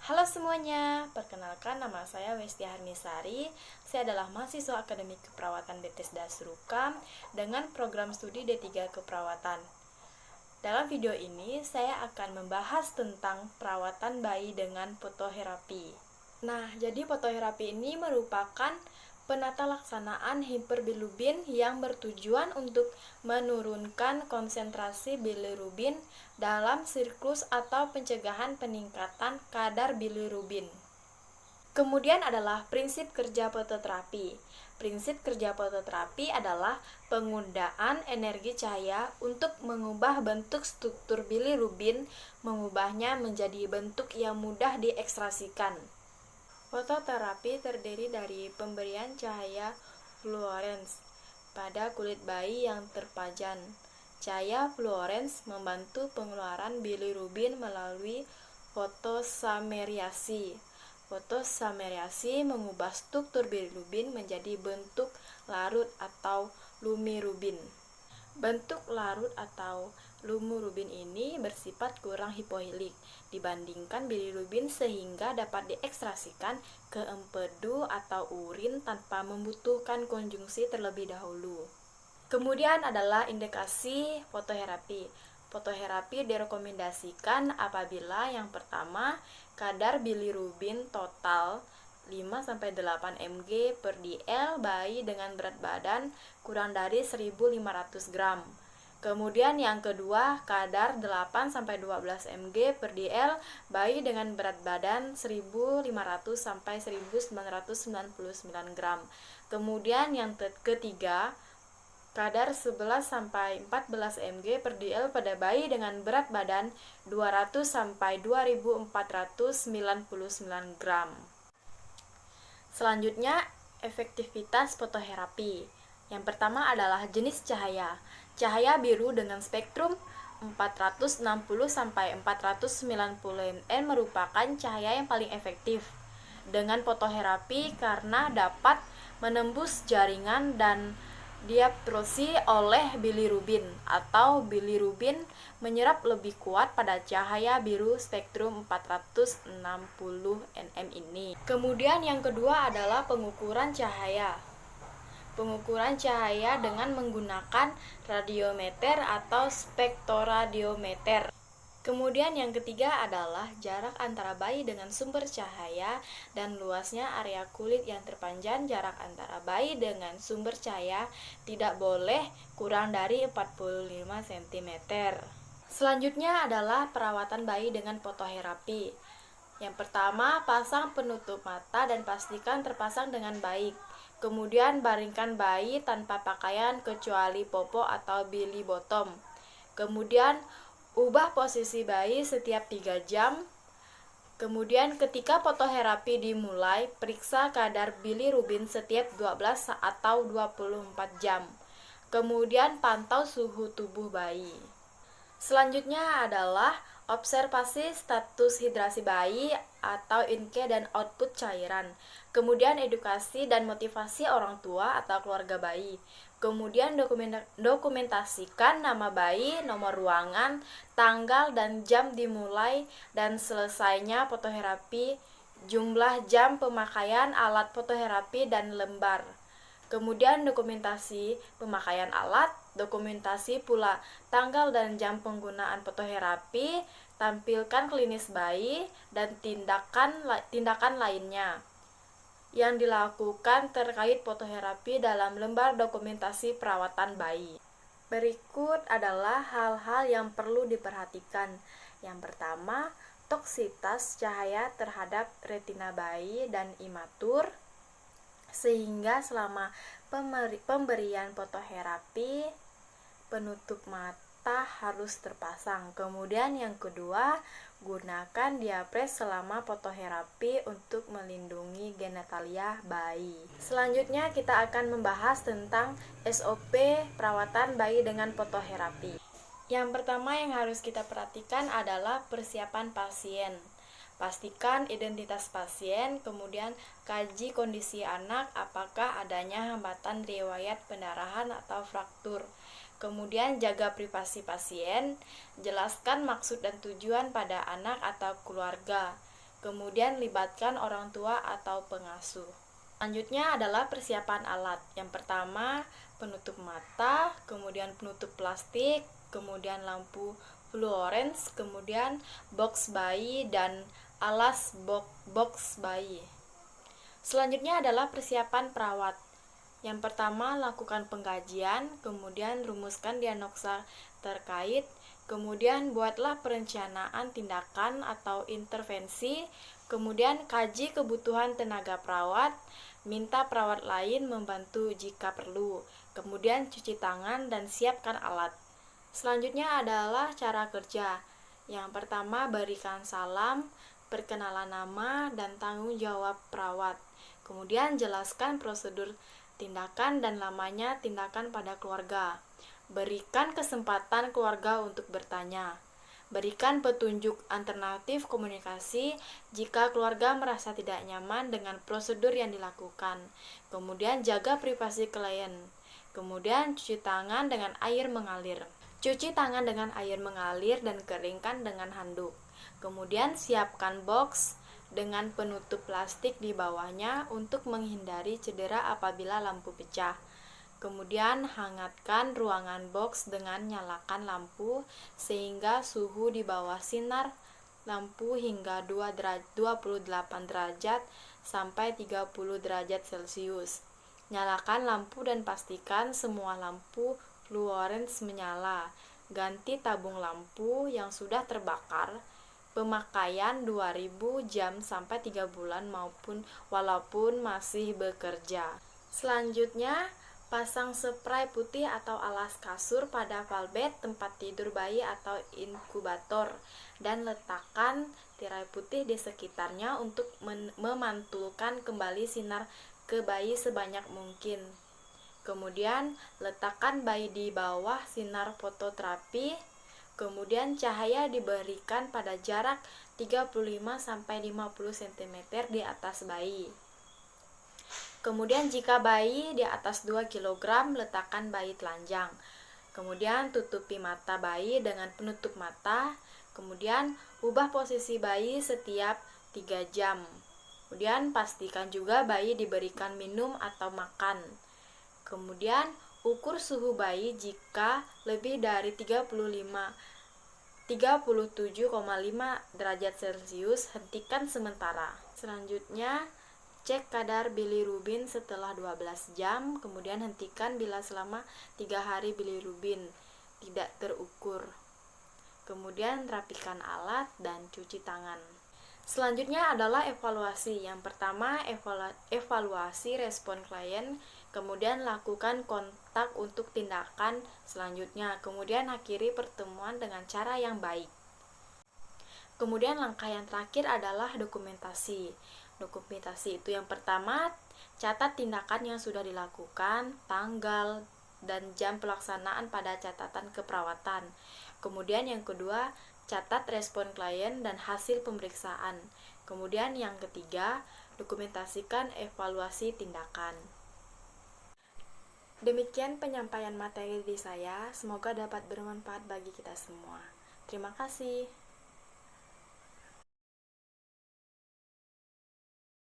Halo semuanya, perkenalkan nama saya Westi Harnisari. Saya adalah mahasiswa akademik keperawatan Bethesda Surukam dengan program studi D3 Keperawatan. Dalam video ini, saya akan membahas tentang perawatan bayi dengan fototerapi. Nah, jadi fototerapi ini merupakan penata laksanaan hiperbilirubin yang bertujuan untuk menurunkan konsentrasi bilirubin dalam siklus atau pencegahan peningkatan kadar bilirubin. Kemudian adalah prinsip kerja fototerapi. Prinsip kerja fototerapi adalah penggunaan energi cahaya untuk mengubah bentuk struktur bilirubin, mengubahnya menjadi bentuk yang mudah diekstraksikan. Fototerapi terdiri dari pemberian cahaya fluorens pada kulit bayi yang terpajan. Cahaya fluorens membantu pengeluaran bilirubin melalui fotosameriasi. Fotosameriasi mengubah struktur bilirubin menjadi bentuk larut atau lumirubin. Bentuk larut atau lumirubin ini bersifat kurang hipoilik dibandingkan bilirubin sehingga dapat diekstraksikan ke empedu atau urin tanpa membutuhkan konjungsi terlebih dahulu. Kemudian adalah indikasi fototerapi. Fototerapi direkomendasikan apabila yang pertama, kadar bilirubin total 5-8 mg per dl bayi dengan berat badan kurang dari 1.500 gram. Kemudian yang kedua, kadar 8-12 mg per dl bayi dengan berat badan 1.500-1.999 gram. Kemudian yang ketiga, kadar 11-14 mg per dl pada bayi dengan berat badan 200-2.499 gram. Selanjutnya, efektivitas fototerapi. Yang pertama adalah jenis cahaya. Cahaya biru dengan spektrum 460-490 nm merupakan cahaya yang paling efektif dengan fototerapi karena dapat menembus jaringan dan diabsorpsi oleh bilirubin atau bilirubin menyerap lebih kuat pada cahaya biru spektrum 460 nm ini. Kemudian yang kedua adalah pengukuran cahaya. Pengukuran cahaya dengan menggunakan radiometer atau spektroradiometer. Kemudian yang ketiga adalah jarak antara bayi dengan sumber cahaya dan luasnya area kulit yang terpanjang. Jarak antara bayi dengan sumber cahaya tidak boleh kurang dari 45 cm. Selanjutnya adalah perawatan bayi dengan fototerapi. Yang pertama, pasang penutup mata dan pastikan terpasang dengan baik. Kemudian baringkan bayi tanpa pakaian kecuali popo atau belly bottom. Kemudian ubah posisi bayi setiap 3 jam. Kemudian ketika fototerapi dimulai, periksa kadar bilirubin setiap 12 atau 24 jam. Kemudian pantau suhu tubuh bayi. Selanjutnya adalah observasi status hidrasi bayi atau intake dan output cairan. Kemudian edukasi dan motivasi orang tua atau keluarga bayi. Kemudian dokumentasikan nama bayi, nomor ruangan, tanggal dan jam dimulai dan selesainya fototerapi, jumlah jam pemakaian alat fototerapi dan lembar. Kemudian dokumentasi pemakaian alat, dokumentasi pula tanggal dan jam penggunaan fototerapi, tampilkan klinis bayi dan tindakan lainnya yang dilakukan terkait fototerapi dalam lembar dokumentasi perawatan bayi. Berikut adalah hal-hal yang perlu diperhatikan. Yang pertama, toksitas cahaya terhadap retina bayi dan imatur, sehingga selama pemberian fototerapi penutup mata harus terpasang. Kemudian yang kedua, gunakan diapres selama fototerapi untuk melindungi genitalia bayi. Selanjutnya kita akan membahas tentang SOP perawatan bayi dengan fototerapi. Yang pertama yang harus kita perhatikan adalah persiapan pasien. Pastikan identitas pasien, kemudian kaji kondisi anak, apakah adanya hambatan riwayat pendarahan atau fraktur. Kemudian jaga privasi pasien, jelaskan maksud dan tujuan pada anak atau keluarga. Kemudian libatkan orang tua atau pengasuh. Selanjutnya adalah persiapan alat. Yang pertama, penutup mata, kemudian penutup plastik, kemudian lampu fluorens, kemudian box bayi dan alas box bayi. Selanjutnya adalah persiapan perawat. Yang pertama, lakukan pengkajian, kemudian rumuskan diagnosa terkait, kemudian buatlah perencanaan tindakan atau intervensi, kemudian kaji kebutuhan tenaga perawat, minta perawat lain membantu jika perlu, kemudian cuci tangan dan siapkan alat. Selanjutnya adalah cara kerja. Yang pertama, berikan salam, perkenalan nama, dan tanggung jawab perawat. Kemudian jelaskan prosedur tindakan dan lamanya tindakan pada keluarga. Berikan kesempatan keluarga untuk bertanya. Berikan petunjuk alternatif komunikasi jika keluarga merasa tidak nyaman dengan prosedur yang dilakukan. Kemudian jaga privasi klien. Kemudian cuci tangan dengan air mengalir. Cuci tangan dengan air mengalir dan keringkan dengan handuk. Kemudian siapkan box dengan penutup plastik di bawahnya untuk menghindari cedera apabila lampu pecah. Kemudian hangatkan ruangan box dengan nyalakan lampu sehingga suhu di bawah sinar lampu hingga 28 derajat sampai 30 derajat Celcius. Nyalakan lampu dan pastikan semua lampu fluorens menyala. Ganti tabung lampu yang sudah terbakar. Pemakaian 2000 jam sampai 3 bulan walaupun masih bekerja. Selanjutnya, pasang spray putih atau alas kasur pada valbed tempat tidur bayi atau inkubator dan letakkan tirai putih di sekitarnya untuk memantulkan kembali sinar ke bayi sebanyak mungkin. Kemudian, letakkan bayi di bawah sinar fototerapi. Kemudian cahaya diberikan pada jarak 35-50 cm di atas bayi. Kemudian jika bayi di atas 2 kg, letakkan bayi telanjang. Kemudian tutupi mata bayi dengan penutup mata. Kemudian ubah posisi bayi setiap 3 jam. Kemudian pastikan juga bayi diberikan minum atau makan. Kemudian ukur suhu bayi jika lebih dari 37,5 derajat Celcius, hentikan sementara. Selanjutnya, cek kadar bilirubin setelah 12 jam, kemudian hentikan bila selama 3 hari bilirubin tidak terukur. Kemudian rapikan alat dan cuci tangan. Selanjutnya adalah evaluasi. Yang pertama, evaluasi respon klien, kemudian lakukan kontak untuk tindakan selanjutnya, kemudian akhiri pertemuan dengan cara yang baik. Kemudian langkah yang terakhir adalah dokumentasi. Dokumentasi itu yang pertama, catat tindakan yang sudah dilakukan, tanggal, dan jam pelaksanaan pada catatan keperawatan. Kemudian yang kedua, catat respon klien dan hasil pemeriksaan. Kemudian yang ketiga, dokumentasikan evaluasi tindakan. Demikian penyampaian materi dari saya, semoga dapat bermanfaat bagi kita semua. Terima kasih.